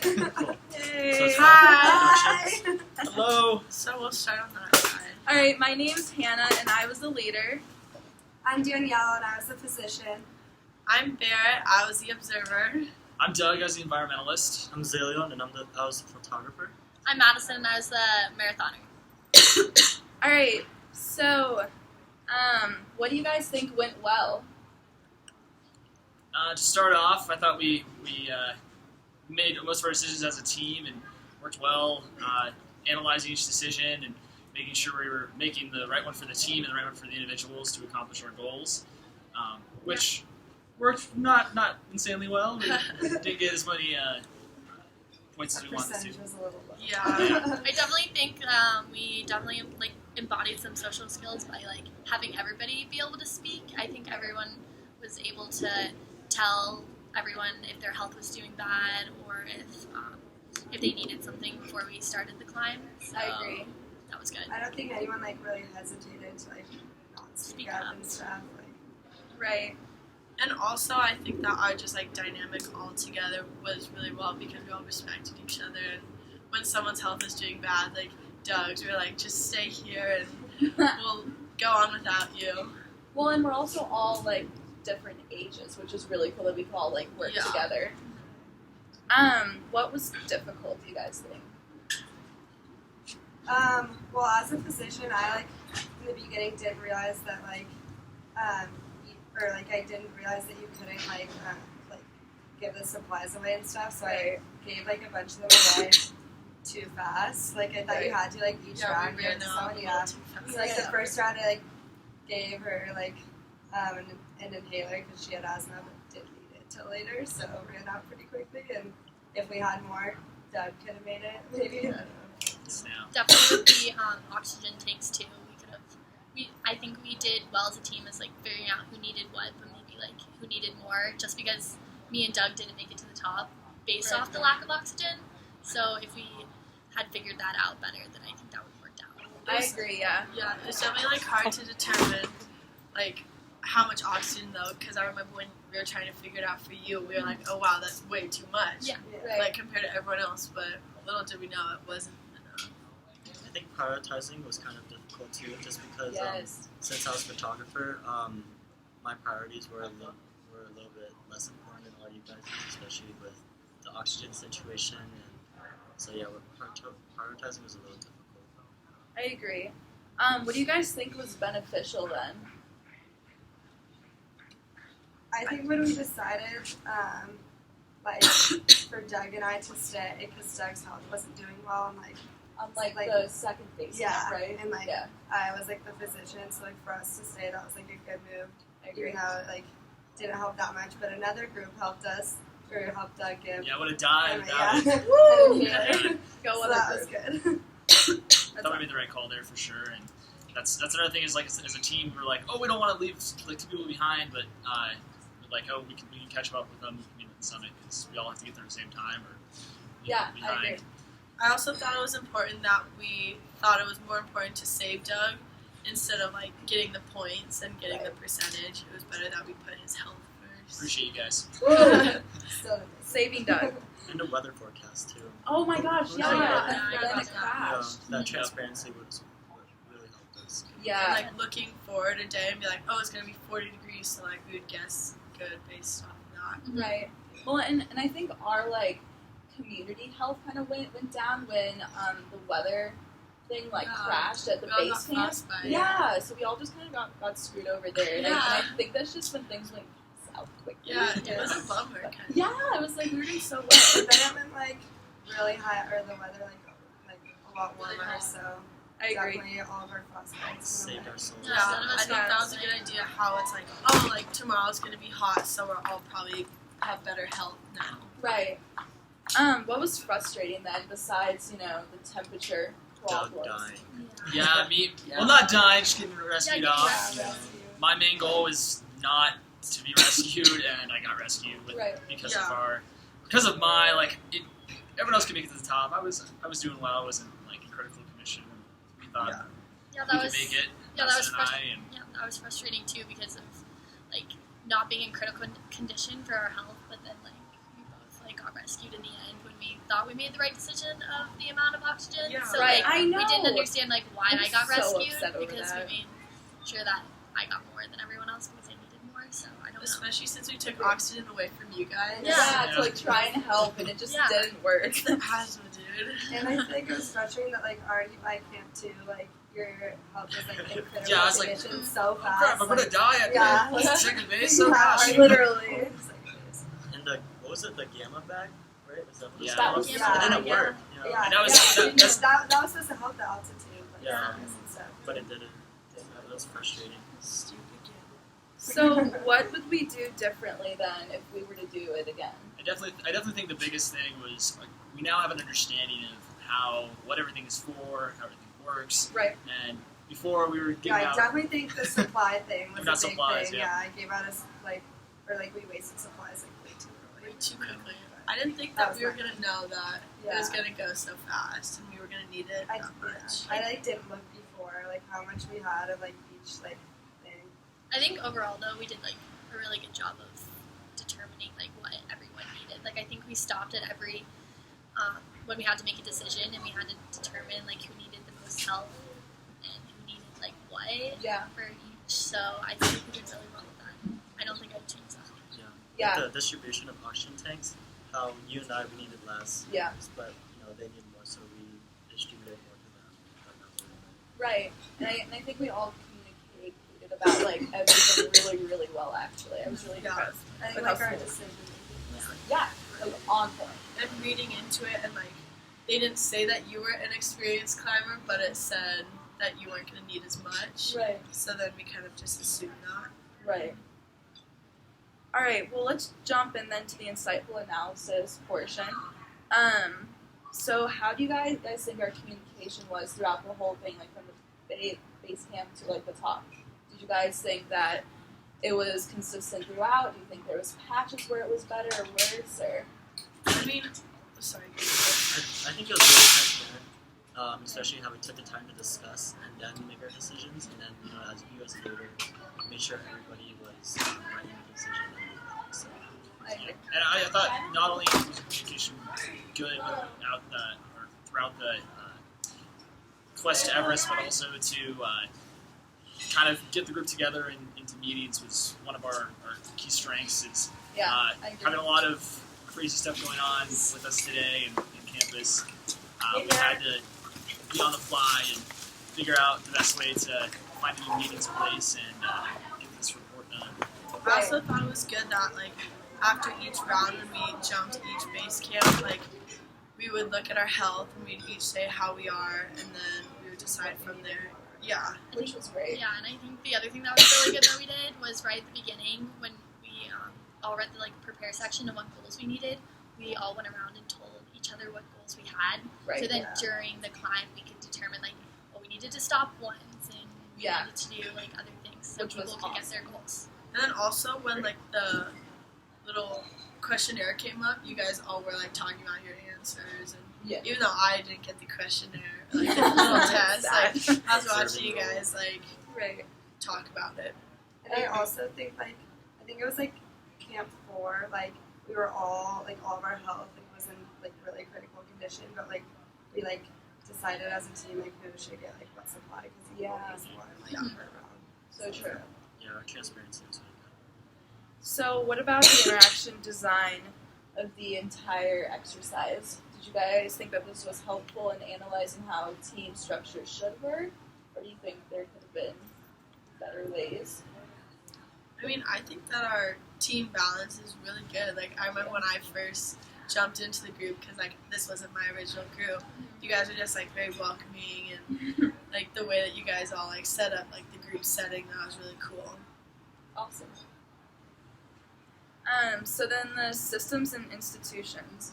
Cool. Hey. Hi. Hello. So we'll start on that side. Alright, my name's Hannah and I was the leader. I'm Danielle and I was the physician. I'm Barrett. I was the observer. I'm Doug, I was the environmentalist. I'm Zalion, and I was the photographer. I'm Madison, and I was the marathoner. Alright, so, what do you guys think went well? To start off, I thought we made most of our decisions as a team and worked well, analyzing each decision and making sure we were making the right one for the team and the right one for the individuals to accomplish our goals, which worked not insanely well. We didn't get as many points as we wanted to. Percentage was a little low. Yeah. I definitely think we definitely embodied some social skills by having everybody be able to speak. I think everyone was able to tell everyone if their health was doing bad or if they needed something before we started the climb. So I agree. that was good. I don't think anyone really hesitated to not speak up and stuff. Right. And also, I think that our just dynamic all together was really well because we all respected each other. And when someone's health is doing bad, like Doug's, we were like, just stay here and we'll go on without you. Well, and we're also all different ages, which is really cool that we can all work together. What was difficult, do you guys think? Well, as a physician, I in the beginning didn't realize that I didn't realize that you couldn't give the supplies away and stuff. So I gave a bunch of them away too fast. I thought you had to each round give it to someone. Yeah. So the first round I gave her an inhaler because she had asthma but didn't need it till later. So it ran out pretty quickly. And if we had more, Doug could have made it maybe. Definitely with the oxygen tanks too. I think we did well as a team as figuring out who needed what, but maybe who needed more. Just because me and Doug didn't make it to the top based off the lack of oxygen. So if we had figured that out better, then I think that would have worked out. I agree. Yeah. Yeah, it's definitely hard to determine how much oxygen though, because I remember when we were trying to figure it out for you, we were like, oh wow, that's way too much. Yeah. Right. Compared to everyone else, but little did we know it wasn't enough. I think prioritizing was kind of difficult too, just because since I was a photographer, my priorities were a little bit less important than all you guys, especially with the oxygen situation. And so yeah, prioritizing was a little difficult. I agree. What do you guys think was beneficial then? I think when we decided, for Doug and I to stay, because Doug's health wasn't doing well, and On the second base, right? And I was the physician, so for us to stay, that was a good move. Even though it didn't help that much, but another group helped us, or helped Doug give. Yeah, I would have died without it. Go so other that group. was good. I thought we made the right call there for sure, and that's another thing is as a team we're we don't want to leave two people behind, but we can catch up with them in the summit because we all have to get there at the same time or behind. I agree. I also thought it was important that we thought it was more important to save Doug instead of getting the points and getting the percentage. It was better that we put his health first. Appreciate you guys. So Saving Doug. And the weather forecast too. Oh my gosh, yeah. Then it crashed. That transparency was what really helped us. Yeah. And looking forward a day and be oh, it's gonna be 40 degrees, so we would guess good based off of that. Right. Well, and I think our community health kind of went down when the weather thing crashed at the base camp. Yeah, so we all just kind of got screwed over there. And I think that's just when things went south quickly. Yeah, it was a bummer. Yeah, it was we were doing so well. But then it went really high, or the weather a lot warmer. So I agree. definitely all of our frostbites. Saved our souls. Yeah, I think that was a good idea. How it's tomorrow's gonna be hot, so we're all probably have better health now. Right. What was frustrating then, besides the temperature Doug problems? dying. Yeah, me. Well, not dying, just getting rescued Yeah, off. Rescue. My main goal was not to be rescued, and I got rescued because of my everyone else could make it to the top. I was doing well. I wasn't in critical condition. We thought Yeah, we that was could make it. yeah, that was Madison and I, and yeah, that was frustrating too because of not being in critical condition for our health, but then we both got rescued in the end when we thought we made the right decision of the amount of oxygen. Yeah. So Right, like, I know. we didn't understand like why I'm I got so rescued upset over because that. we made sure that I got more than everyone else because I needed more. So I don't know. Especially since we took oxygen away from you guys. Yeah, to like try and help, and it just didn't work. It's the asthma, dude. And I think it was frustrating that like already by camp 2, like your health was like in critical Yeah, I was like, condition so fast. Crap, I'm gonna die at Yeah. second base. So Yeah, gosh. literally. And the what was it? The gamma bag, right? Was that what Yeah. That was- it didn't yeah. work. You know? Yeah, And that was- that was supposed to help the altitude. Like, Yeah. and stuff. But it didn't. That was frustrating. Stupid kid. So, what would we do differently then if we were to do it again? I definitely think the biggest thing was like, we now have an understanding of what everything is for, how everything works, Right. and before we were giving Yeah, I out. definitely think the supply thing was We got a big supplies, thing. yeah. I gave out us we wasted supplies like way too early. Way too quickly. I didn't think That that was we were my gonna know that it was Yeah. gonna go so fast and we were gonna need it I that much. didn't look before like how much we had of like each like thing. I think overall though we did like a really good job of determining like what everyone needed. Like I think we stopped at every when we had to make a decision and we had to determine like who needed the most help and who needed like what Yeah. for each. So I think we did really well with that. I don't think I'd change that. Yeah. The distribution of oxygen tanks, how you and I we needed less. Yeah. But they need more, so we distributed more to them. Right. And I think we all communicated about like everything really, really well. Actually, I was really Yeah. impressed. I think With like how our smooth. decision making was like Yeah, like on point. And reading into it and like they didn't say that you were an experienced climber, but it said that you weren't gonna need as much. Right. So then we kind of just assumed that. Right. All right. Well, let's jump in then to the insightful analysis portion. So how do you guys think our communication was throughout the whole thing, like from the base camp to like the top? Did you guys think that it was consistent throughout? Do you think there was patches where it was better or worse? Or I mean, sorry. I think it was really transparent, especially how we took the time to discuss and then make our decisions, and then as you as a leader, made sure everybody was right in the decision. So, And I thought not only was communication good throughout the quest to Everest, but also to kind of get the group together into meetings was one of our key strengths. It's yeah, I agree. having a lot of crazy stuff going on with us today and campus. We had to be on the fly and figure out the best way to find a new meetings place and get this report done. I also thought it was good that like after each round when we jumped each base camp, like we would look at our health and we'd each say how we are and then we would decide from there. Yeah. Which was great. Yeah, and I think the other thing that was really good that we did was right at the beginning when we all read the prepare section of what goals we needed. We all went around and told each other what goals we had. Right. So then during the climb, we could determine we needed to stop once and we needed to do other things so Which was people could get their goals. And then also when the little questionnaire came up, you guys all were talking about your answers and Yeah. even though I didn't get the questionnaire, the little test, I was watching you guys Right. talk about it. And I also think I think it was camp 4, we were all all of our health was in really critical condition, but we decided as a team who should get what supply because you always want per round. So true. Yeah, our transparency was really good. So, what about the interaction design of the entire exercise? Did you guys think that this was helpful in analyzing how team structure should work, or do you think there could have been better ways? I mean, I think that our team balance is really good. I remember when I first jumped into the group, because, this wasn't my original group, you guys were just, very welcoming, and, the way that you guys all, set up, the group setting, that was really cool. Awesome. So then the systems and institutions.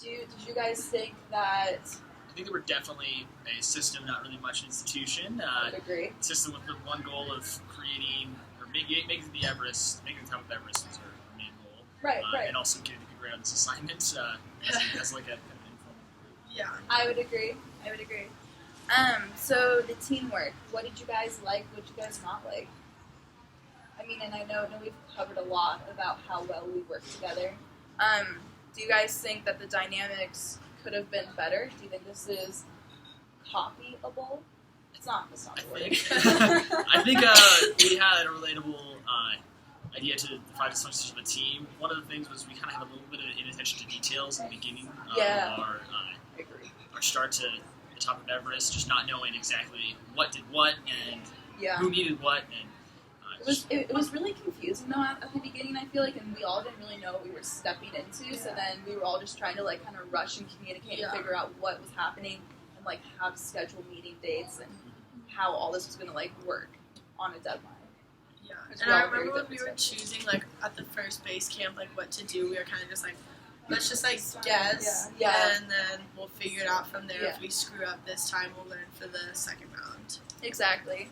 Did you guys think that... I think that we're definitely a system, not really much institution. I would agree. System with the one goal of creating or making the Everest, making the top of Everest was our main goal. Right. And also getting a good grade on this assignment as a kind of informal group. Yeah. I would agree. So the teamwork. What did you guys like? What did you guys not like? I mean, and I know we've covered a lot about how well we work together. Do you guys think that the dynamics could have been better? Do you think this is copyable? It's not the word. I think we had a relatable idea to the 5 dysfunctions of a team. One of the things was we kind of had a little bit of inattention to details in the beginning of our start to the top of Everest, just not knowing exactly what did what and who needed what. And it was really confusing though at the beginning, I feel like, and we all didn't really know what we were stepping into. So then we were all just trying to like kind of rush and communicate and figure out what was happening and like have scheduled meeting dates and how all this was going to like work on a deadline. Yeah, and I remember when we were choosing like at the first base camp like what to do, we were kind of just like, let's just like guess, and then we'll figure it out from there. If we screw up this time, we'll learn for the second round. Exactly.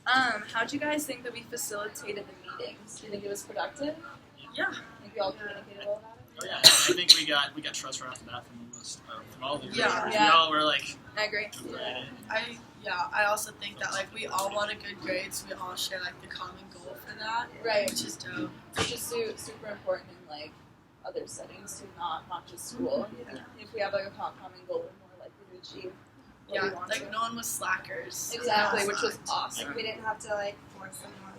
How'd you guys think that we facilitated the meetings? Do you think it was productive? Yeah. Think we all communicated well about it? Oh yeah, I think we got trust right off the bat from all of the group. Yeah. We all were like, I agree. I also think that like we all wanted good grades. We all share like the common goal for that, right? Which is dope. Which is super important in like other settings too, not just school. Yeah. If we have like a common goal, we're more likely to achieve. Like no one was slackers. Exactly, which was awesome. Like we didn't have to like force someone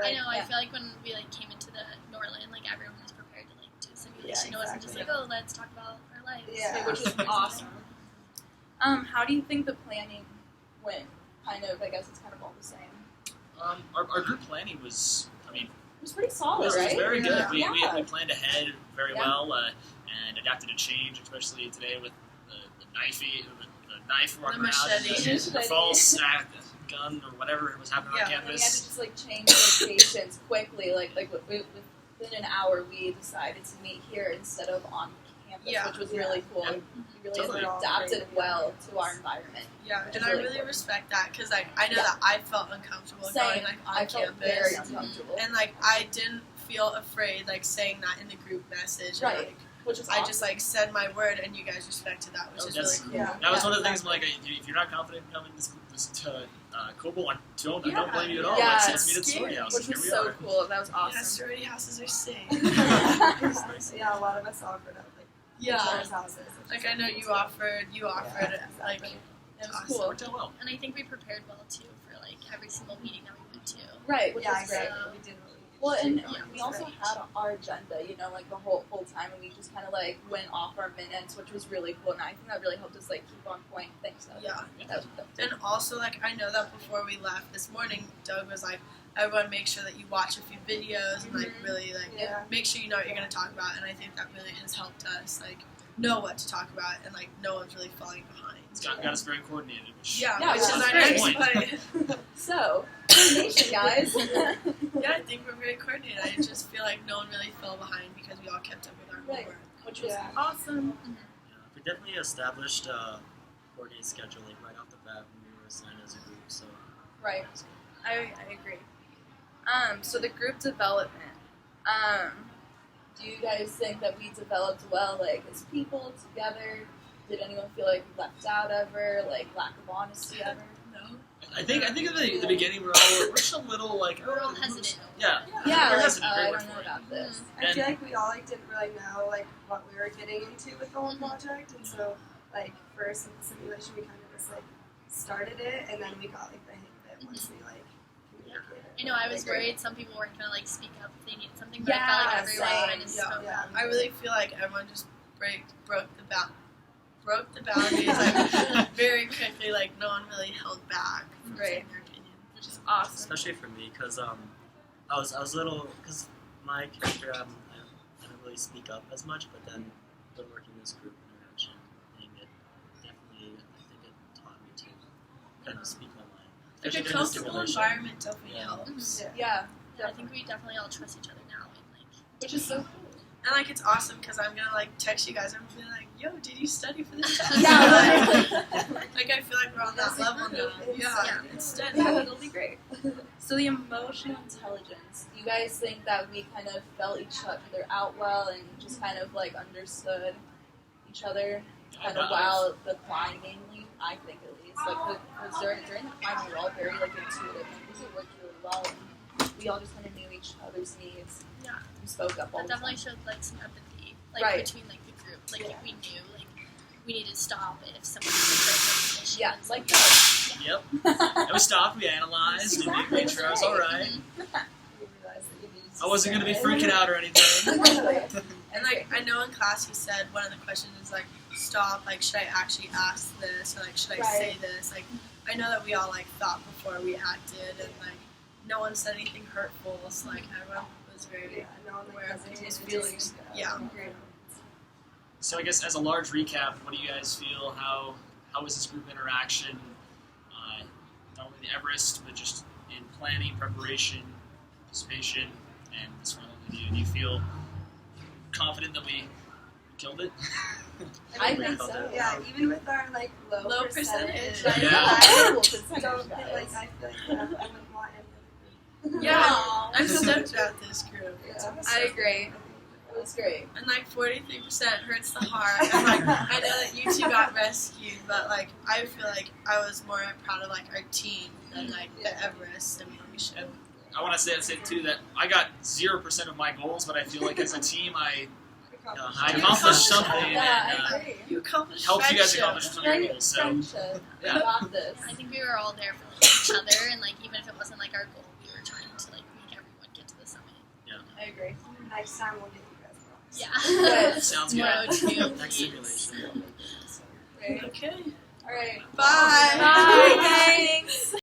I know. I feel like when we like came into the Norland, like everyone was prepared to like do a simulation. It wasn't just like, oh, let's talk about our lives. Yeah, which was awesome. How do you think the planning went? Kind of, I guess it's kind of all the same. Our group planning was, it was pretty solid, right? It was very good. Yeah. We planned ahead very well and adapted to change, especially today with the knife walking around, the false gun or whatever was happening on campus. And we had to just like change locations quickly. Like within an hour, we decided to meet here instead of on campus, which was really cool. Yeah. We really adapted well to our environment. Yeah, and I really respect that because like I know that I felt uncomfortable going like on campus. Felt very uncomfortable. And like I didn't feel afraid like saying that in the group message. Right. And, like, which is awesome. I just like said my word and you guys respected that, which is really cool. Yeah. That was one of the things. Like, if you're not confident in coming to Cobble, I don't blame you at all. Yeah, like, let's meet at Story House. Which was so cool. That was awesome. Yeah, sorority houses are safe. Yeah, a lot of us offered up like each other's houses. Like I know you offered like it was cool. It worked out well. And I think we prepared well too for like every single meeting that we went to. Right, which was great. We did really. Well, and we also had our agenda, like the whole time, and we just kind of like went off our minutes, which was really cool, and I think that really helped us like keep on point. Thanks, Doug. Yeah. That was And also, like, I know that before we left this morning, Doug was like, everyone make sure that you watch a few videos and, like, really, like, make sure you know what you're going to talk about. And I think that really has helped us, like, know what to talk about and, like, no one's really falling behind. It's got us very coordinated. Which is our next point. So, coordination, guys. Yeah, I think we're very coordinated. I just feel like no one really fell behind because we all kept up with our homework. Which was awesome. Yeah, we definitely established a coordinated schedule like right off the bat when we were assigned as a group. So right, I agree. So the group development. Do you guys think that we developed well, like as people together? Did anyone feel like left out ever, like lack of honesty ever? No. I think at the beginning we're just a little like we're all hesitant. Yeah. Yeah. We're Like, hesitant. I don't know about this. I feel like we all like didn't really know like what we were getting into with the whole project, and so like for the simulation we kind of just like started it, and then we got like the hang of it once we like communicated. I know I was worried some people weren't gonna like speak up if they needed something, but I felt like everyone kind of spoke up. I really feel like everyone just broke the boundaries like very quickly. Like no one really held back from saying their opinion, which is awesome. Especially for me, because I was a little, because my character I don't really speak up as much, but then working this group interaction thing, it definitely I think it taught me to kind of speak my mind. Like a comfortable environment definitely helps. Yeah, I think we definitely all trust each other now, and like which is so cool. And like it's awesome because I'm gonna like text you guys and be like, "Yo, did you study for this test?" Yeah, like I feel like we're on that level now. Yeah, it's steady. Yeah, it'll be great. So the emotional intelligence. Do you guys think that we kind of felt each other out well and just kind of like understood each other kind of while the climbing? I think at least like during the climbing, we were all very like intuitive. I think it worked really well. we all just kind of knew each other's needs. Yeah. And spoke up all That the time. definitely showed like some empathy, like Right. between like the group. Like we knew like we needed to stop if someone was in a position. Yeah, like that. Yep. And we stopped, we analyzed, and we made sure I was all right. You realize that you needed to I wasn't going to be say freaking it. out or anything. And like I know in class you said one of the questions is like stop, like should I actually ask this or like should I say this? Like I know that we all like thought before we acted and like no one said anything hurtful, so like everyone was very Yeah, no one aware of hesitated his to feelings. speak up. Yeah. Great. So I guess as a large recap, what do you guys feel? How was this group interaction? Not only the Everest, but just in planning, preparation, participation, and this final review. Do you feel confident that we killed it? I think so. Yeah, even with our like low percentage. like, Yeah. I Low percentage, don't guys. feel like I feel like I wouldn't want any other Yeah. Aw. I'm stoked about this group. group. I agree. It was great. And like 43% hurts the heart. And like I know that you two got rescued, but like I feel like I was more proud of like our team than like the Everest and we should. I want to say too that I got 0% of my goals, but I feel like as a team, I accomplished something Yeah, and I agree. You accomplished helped you guys friendship. accomplish some of your Right, goals. So friendship. Yeah. We got this. I think we were all there for like, each other, and like even if it wasn't like our goal, we were trying to like make everyone get to the summit. I agree. Next time we'll get you guys lost. Yeah. Good. sounds Tomorrow good. too. Next simulation. Great. Okay. All right. Bye. Bye. Thanks.